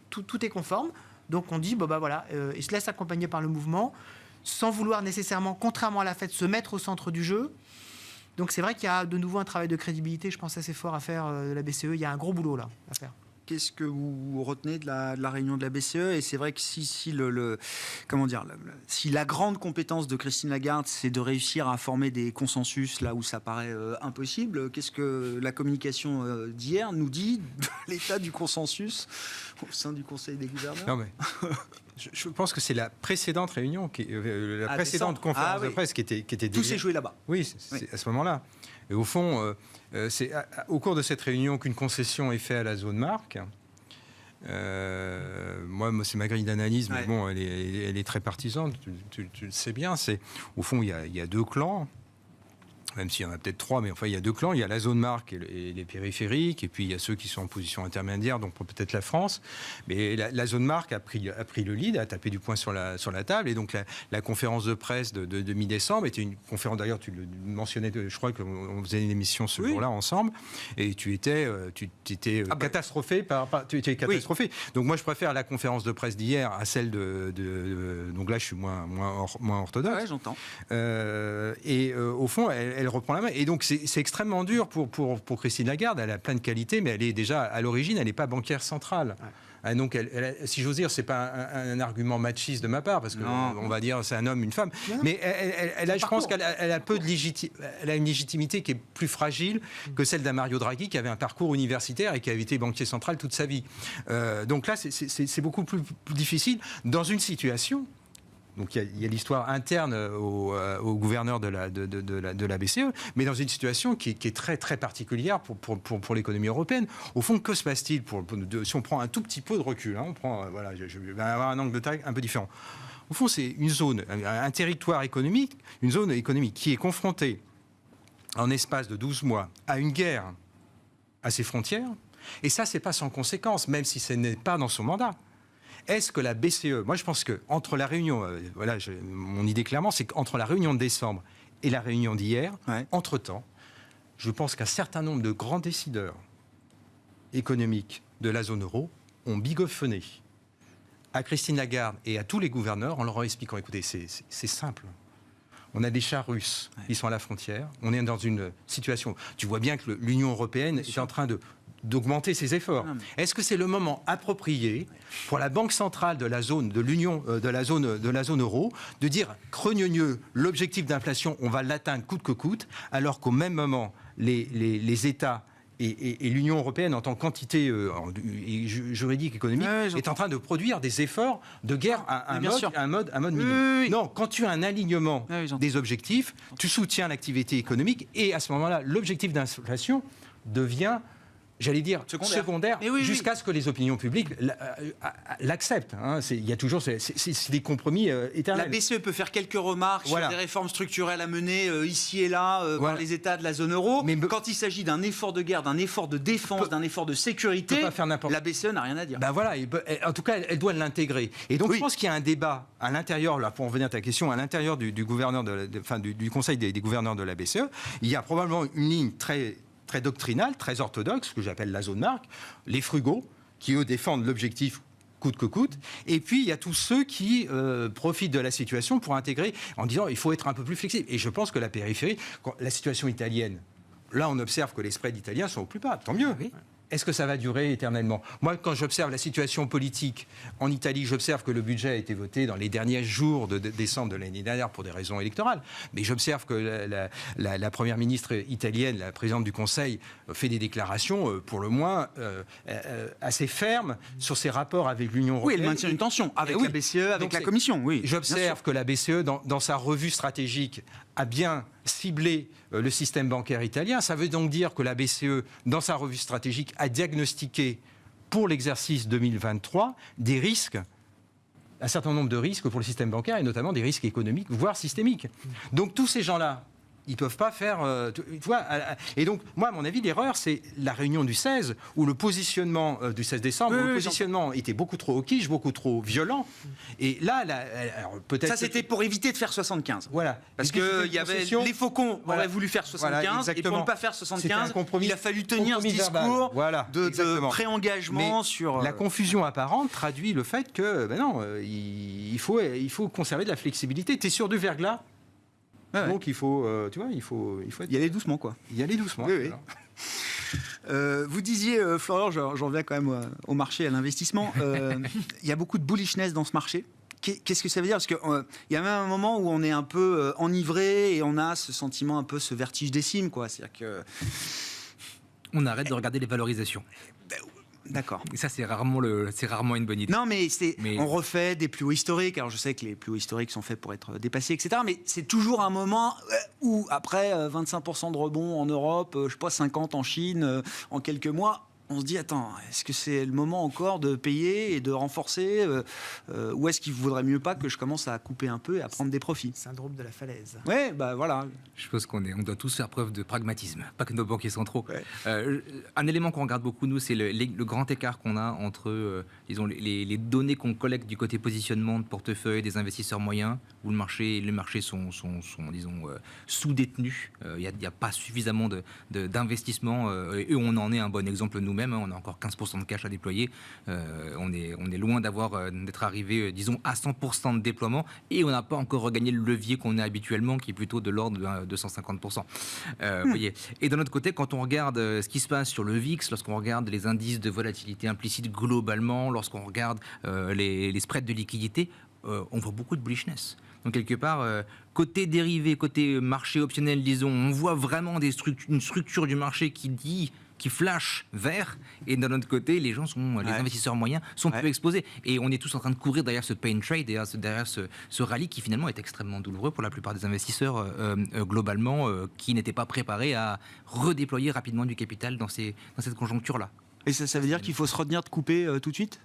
Speaker 2: tout est conforme. Donc on dit, voilà, il se laisse accompagner par le mouvement, sans vouloir nécessairement, contrairement à la Fed, se mettre au centre du jeu. Donc c'est vrai qu'il y a de nouveau un travail de crédibilité, je pense, assez fort à faire de la BCE. Il y a un gros boulot là à faire.
Speaker 1: Qu'est-ce que vous retenez de la réunion de la BCE? Et c'est vrai que si la grande compétence de Christine Lagarde, c'est de réussir à former des consensus là où ça paraît impossible, qu'est-ce que la communication d'hier nous dit de l'état du consensus au sein du Conseil des gouverneurs?
Speaker 4: Non, mais je pense que c'est la précédente réunion, la précédente conférence de presse qui était
Speaker 1: Tout s'est joué là-bas.
Speaker 4: Oui, c'est à ce moment-là. Et au fond, c'est au cours de cette réunion qu'une concession est faite à la zone marque. Moi, c'est ma grille d'analyse, mais bon, elle est très partisane, tu le sais bien. Au fond, il y a deux clans. Même s'il y en a peut-être trois, mais enfin, il y a deux clans. Il y a la zone marque et les périphériques, et puis il y a ceux qui sont en position intermédiaire, donc peut-être la France. Mais la zone marque a pris le lead, a tapé du poing sur la table, et donc la conférence de presse de mi-décembre était une conférence, d'ailleurs, tu le mentionnais, je crois qu'on faisait une émission ce jour-là ensemble, et tu étais catastrophé. Tu étais catastrophé. Donc moi, je préfère la conférence de presse d'hier à celle donc là, je suis moins orthodoxe.
Speaker 1: Ouais, j'entends.
Speaker 4: Et au fond, elle reprend la main. Et donc, c'est extrêmement dur pour Christine Lagarde. Elle a plein de qualités, mais elle est déjà, à l'origine, elle n'est pas banquière centrale. Ouais. Donc, si j'ose dire, c'est pas un argument machiste de ma part, parce qu'on va dire c'est un homme, une femme. Non. Mais je pense qu'elle a peu de elle a une légitimité qui est plus fragile que celle d'un Mario Draghi, qui avait un parcours universitaire et qui avait été banquier central toute sa vie. Donc là, c'est beaucoup plus difficile dans une situation. Donc il y a l'histoire interne au gouverneur de la BCE, mais dans une situation qui est très, très particulière pour l'économie européenne. Au fond, que se passe-t-il si on prend un tout petit peu de recul, je vais avoir un angle de taille un peu différent. Au fond, c'est une zone, un territoire économique, une zone économique qui est confrontée en espace de 12 mois à une guerre à ses frontières. Et ça, c'est pas sans conséquence, même si ce n'est pas dans son mandat. Est-ce que la BCE, moi je pense qu'entre la réunion, mon idée clairement, c'est qu'entre la réunion de décembre et la réunion d'hier, entre-temps, je pense qu'un certain nombre de grands décideurs économiques de la zone euro ont bigoffonné à Christine Lagarde et à tous les gouverneurs en leur expliquant, écoutez, c'est simple. On a des chars russes qui sont à la frontière. On est dans une situation... Tu vois bien que l'Union européenne est en train d'augmenter ses efforts. Est-ce que c'est le moment approprié pour la Banque centrale de la zone de l'Union, de la zone euro, de dire creux-gneux, l'objectif d'inflation, on va l'atteindre coûte que coûte, alors qu'au même moment, les États et l'Union européenne en tant qu'entité juridique, économique, est en train de produire des efforts de guerre à un mode minimum. Non, quand tu as un alignement des objectifs, tu soutiens l'activité économique et à ce moment-là, l'objectif d'inflation devient, j'allais dire, secondaire jusqu'à ce que les opinions publiques l'acceptent. Il y a toujours c'est des compromis éternels.
Speaker 1: La BCE peut faire quelques remarques sur des réformes structurelles à mener ici et là par les États de la zone euro. Mais quand il s'agit d'un effort de guerre, d'un effort de défense, d'un effort de sécurité, la BCE n'a rien à dire.
Speaker 4: En tout cas, elle doit l'intégrer. Et donc, je pense qu'il y a un débat à l'intérieur, là, pour en revenir à ta question, à l'intérieur du gouverneur du Conseil des gouverneurs de la BCE, il y a probablement une ligne très doctrinale, très orthodoxe, que j'appelle la zone marque, les frugaux, qui eux défendent l'objectif coûte que coûte, et puis il y a tous ceux qui profitent de la situation pour intégrer en disant il faut être un peu plus flexible. Et je pense que la périphérie, la situation italienne, là on observe que les spreads italiens sont au plus bas, tant mieux. Est-ce que ça va durer éternellement ? Moi, quand j'observe la situation politique en Italie, j'observe que le budget a été voté dans les derniers jours de décembre de l'année dernière pour des raisons électorales. Mais j'observe que la première ministre italienne, la présidente du Conseil, fait des déclarations, pour le moins, assez fermes sur ses rapports avec l'Union européenne.
Speaker 1: Oui, elle maintient une tension avec la BCE, avec la Commission. Oui,
Speaker 4: j'observe que la BCE, dans sa revue stratégique, a bien ciblé le système bancaire italien. Ça veut donc dire que la BCE, dans sa revue stratégique, a diagnostiqué pour l'exercice 2023 des risques, un certain nombre de risques pour le système bancaire, et notamment des risques économiques, voire systémiques. Donc tous ces gens-là Ils ne peuvent pas faire... tu vois, et donc, moi, à mon avis, l'erreur, c'est la réunion du 16, où le positionnement du 16 décembre, où le positionnement était beaucoup trop au quiche, beaucoup trop violent. Et là, alors, peut-être...
Speaker 1: Ça, c'était pour éviter de faire 75.
Speaker 4: Voilà.
Speaker 1: Parce que il y avait, les Faucons auraient voulu faire 75, et pour ne pas faire 75, il a fallu tenir ce discours de pré-engagement sur...
Speaker 4: La confusion apparente traduit le fait que, non, il faut conserver de la flexibilité. Tu es sur du verglas.
Speaker 1: Ouais.
Speaker 4: Donc il faut, tu vois, il faut
Speaker 1: y aller doucement, quoi.
Speaker 4: Y aller doucement.
Speaker 1: Oui. Vous disiez, Florian, j'en reviens quand même au marché, à l'investissement. Il y a beaucoup de bullishness dans ce marché. Qu'est-ce que ça veut dire? Parce qu'il y a même un moment où on est un peu enivré et on a ce sentiment, un peu ce vertige des cimes, quoi. C'est-à-dire que...
Speaker 3: On arrête de regarder les valorisations.
Speaker 1: D'accord.
Speaker 3: Et ça, c'est rarement une bonne idée.
Speaker 1: Non, mais on refait des plus hauts historiques. Alors, je sais que les plus hauts historiques sont faits pour être dépassés, etc. Mais c'est toujours un moment où, après 25% de rebond en Europe, je sais pas, 50% en Chine, en quelques mois, on se dit, attends, est-ce que c'est le moment encore de payer et de renforcer ou est-ce qu'il ne vaudrait mieux pas que je commence à couper un peu et à prendre des profits?
Speaker 2: Syndrome de la falaise.
Speaker 1: Ouais, bah voilà.
Speaker 3: Je pense qu'on doit tous faire preuve de pragmatisme, pas que nos banquiers centraux.
Speaker 1: Ouais.
Speaker 3: Un élément qu'on regarde beaucoup, nous, c'est le grand écart qu'on a entre disons, les données qu'on collecte du côté positionnement de portefeuille des investisseurs moyens, où les marchés sont disons, sous-détenus. Il n'y a pas suffisamment d'investissement, et on en est un bon exemple nous-mêmes. On a encore 15% de cash à déployer. On est loin d'être arrivé, disons, à 100% de déploiement, et on n'a pas encore regagné le levier qu'on a habituellement, qui est plutôt de l'ordre de 250%. Vous voyez. Et d'un autre côté, quand on regarde ce qui se passe sur le VIX, lorsqu'on regarde les indices de volatilité implicite globalement, lorsqu'on regarde les spreads de liquidité, on voit beaucoup de bullishness. Donc quelque part, côté dérivé, côté marché optionnel, disons, on voit vraiment une structure du marché qui flash vert, et d'un autre côté, les investisseurs moyens sont peu exposés. Et on est tous en train de courir derrière ce pain trade, derrière ce rallye qui finalement est extrêmement douloureux pour la plupart des investisseurs globalement, qui n'étaient pas préparés à redéployer rapidement du capital dans cette conjoncture-là.
Speaker 1: Et ça veut dire qu'il faut se retenir de couper tout de suite?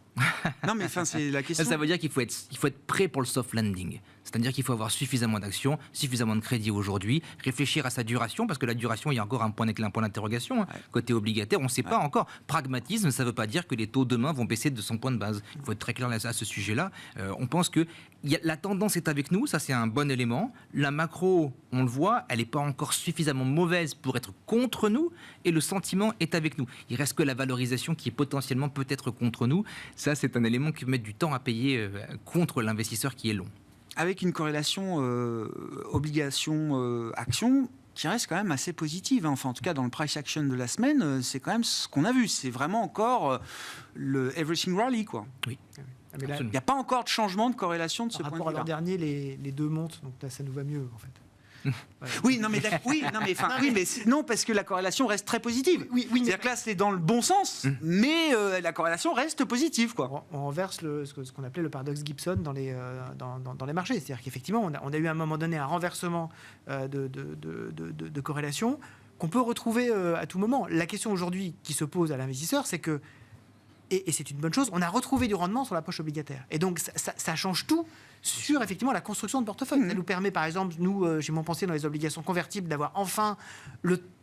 Speaker 1: Non, mais c'est la question.
Speaker 3: Ça veut dire qu'il faut être prêt pour le soft landing. C'est-à-dire qu'il faut avoir suffisamment d'actions, suffisamment de crédit aujourd'hui, réfléchir à sa duration, parce que la duration, il y a encore un point d'interrogation. Hein. Côté obligataire, on ne sait pas encore. Pragmatisme, ça ne veut pas dire que les taux demain vont baisser de 100 points de base. Il faut être très clair à ce sujet-là. On pense que la tendance est avec nous, ça c'est un bon élément. La macro, on le voit, elle n'est pas encore suffisamment mauvaise pour être contre nous, et le sentiment est avec nous. Il reste que la valorisation qui est potentiellement peut-être contre nous. Ça, c'est un élément qui met du temps à payer contre l'investisseur qui est long.
Speaker 1: Avec une corrélation obligation-action qui reste quand même assez positive. Hein. Enfin, en tout cas, dans le price action de la semaine, c'est quand même ce qu'on a vu. C'est vraiment encore le everything rally, quoi.
Speaker 3: Oui.
Speaker 2: Mais là,
Speaker 1: il n'y a pas encore de changement de corrélation de ce point de vue.
Speaker 2: Par rapport à l'an dernier, les deux montent, donc là, ça nous va mieux, en fait.
Speaker 1: Oui, non, mais non, parce que la corrélation reste très positive. Oui, c'est-à-dire que là, c'est dans le bon sens, mais la corrélation reste positive, quoi.
Speaker 2: On renverse ce qu'on appelait le paradoxe Gibson dans les marchés. C'est-à-dire qu'effectivement, on a eu à un moment donné un renversement de corrélation qu'on peut retrouver à tout moment. La question aujourd'hui qui se pose à l'investisseur, c'est que, et c'est une bonne chose, on a retrouvé du rendement sur la poche obligataire. Et donc, ça change tout sur effectivement la construction de portefeuille. Ça nous permet, par exemple, nous, chez Montpensier, dans les obligations convertibles, d'avoir enfin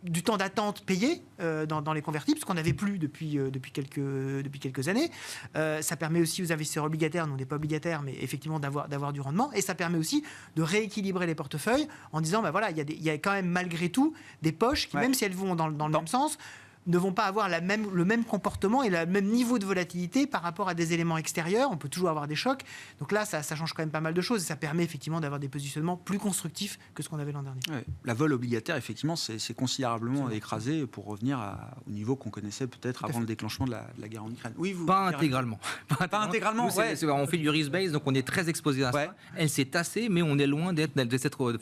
Speaker 2: du temps d'attente payé dans les convertibles, ce qu'on n'avait plus depuis quelques années. Ça permet aussi aux investisseurs obligataires, nous on n'est pas obligataires, mais effectivement d'avoir du rendement. Et ça permet aussi de rééquilibrer les portefeuilles en disant, ben voilà, il y a quand même malgré tout des poches qui, même si elles vont dans le même sens, ne vont pas avoir le même comportement et le même niveau de volatilité par rapport à des éléments extérieurs. On peut toujours avoir des chocs. Donc là, ça change quand même pas mal de choses et ça permet effectivement d'avoir des positionnements plus constructifs que ce qu'on avait l'an dernier.
Speaker 1: Ouais. La vol obligataire, effectivement, c'est considérablement écrasé pour revenir au niveau qu'on connaissait peut-être avant le déclenchement de la guerre en Ukraine. Oui,
Speaker 3: pas intégralement.
Speaker 1: Pas intégralement.
Speaker 3: Nous, on fait du risk-based, donc on est très exposé à ça. Elle s'est tassée, mais on est loin d'être...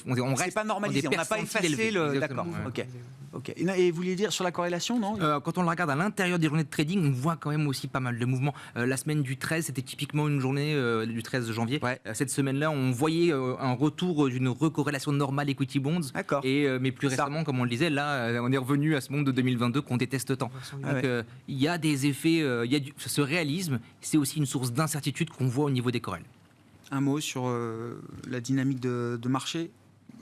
Speaker 3: On reste
Speaker 1: pas normalisé, on n'a pas effacé le... D'accord, ok. Et vous vouliez dire sur la corrélation, non?
Speaker 3: Quand on le regarde à l'intérieur des journées de trading, on voit quand même aussi pas mal de mouvements. La semaine du 13, c'était typiquement une journée du 13 janvier. Ouais. Cette semaine-là, on voyait un retour d'une recorrélation normale equity bonds.
Speaker 1: D'accord.
Speaker 3: Mais plus récemment, comme on le disait, là, on est revenu à ce monde de 2022 qu'on déteste tant. Donc, il y a des effets, ce réalisme, c'est aussi une source d'incertitude qu'on voit au niveau des corrèles.
Speaker 1: Un mot sur la dynamique de marché.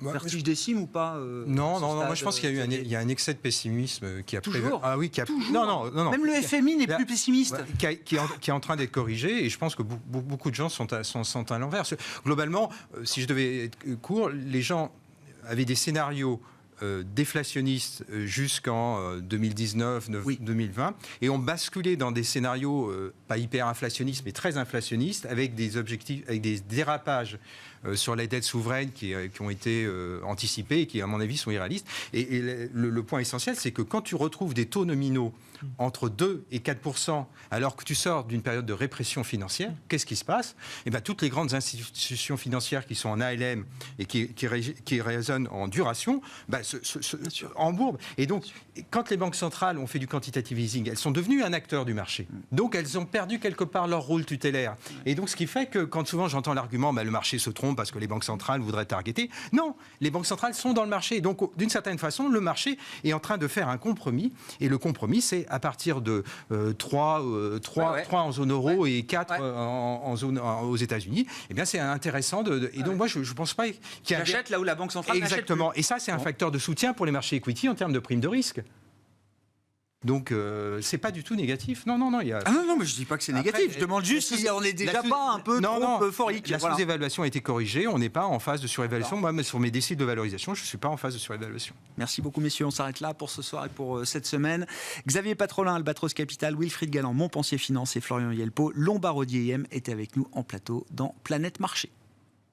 Speaker 1: vertige décime ou pas
Speaker 4: Non, moi je pense qu'il y a un excès de pessimisme qui a
Speaker 1: Toujours.
Speaker 4: Ah oui,
Speaker 1: Toujours.
Speaker 4: Non.
Speaker 1: Même le FMI n'est
Speaker 4: Là,
Speaker 1: plus pessimiste.
Speaker 4: qui est en train d'être corrigé, et je pense que beaucoup de gens sont à l'envers. Globalement, si je devais être court, les gens avaient des scénarios déflationnistes jusqu'en 2019, 2020, et ont basculé dans des scénarios pas hyper inflationnistes, mais très inflationnistes, avec des objectifs, avec des dérapages sur les dettes souveraines qui ont été anticipées et qui, à mon avis, sont irréalistes. Et le point essentiel, c'est que quand tu retrouves des taux nominaux entre 2 et 4%, alors que tu sors d'une période de répression financière, qu'est-ce qui se passe ? Eh bien, toutes les grandes institutions financières qui sont en ALM et qui raisonnent en duration, embourbent. Et donc, quand les banques centrales ont fait du quantitative easing, elles sont devenues un acteur du marché. Donc, elles ont perdu quelque part leur rôle tutélaire. Et donc, ce qui fait que quand souvent j'entends l'argument, le marché se trompe parce que les banques centrales voudraient targeter, non, les banques centrales sont dans le marché. Donc, d'une certaine façon, le marché est en train de faire un compromis. Et le compromis, c'est à partir de 3 en zone euro et 4 en zone aux États-Unis. Eh bien, c'est intéressant. Et donc, moi, je ne pense pas qu'il y a...
Speaker 1: J'achète là où la Banque centrale n'achète plus.
Speaker 4: Exactement. Et ça, c'est un facteur de soutien pour les marchés equity en termes de prime de risque. Donc, c'est pas du tout négatif. Non.
Speaker 1: Non, mais je dis pas que c'est négatif.
Speaker 4: Après,
Speaker 1: Je demande juste si on est déjà pas un peu trop euphorique.
Speaker 4: La sous-évaluation a été corrigée. On n'est pas en phase de surévaluation. Moi, sur mes déciles de valorisation, je ne suis pas en phase de surévaluation.
Speaker 1: Merci beaucoup, messieurs. On s'arrête là pour ce soir et pour cette semaine. Xavier Patrolin, Albatros Capital, Wilfried Galland, Montpensier Finance et Florian Yelpo, Lombard Odier EM étaient avec nous en plateau dans Planète Marché.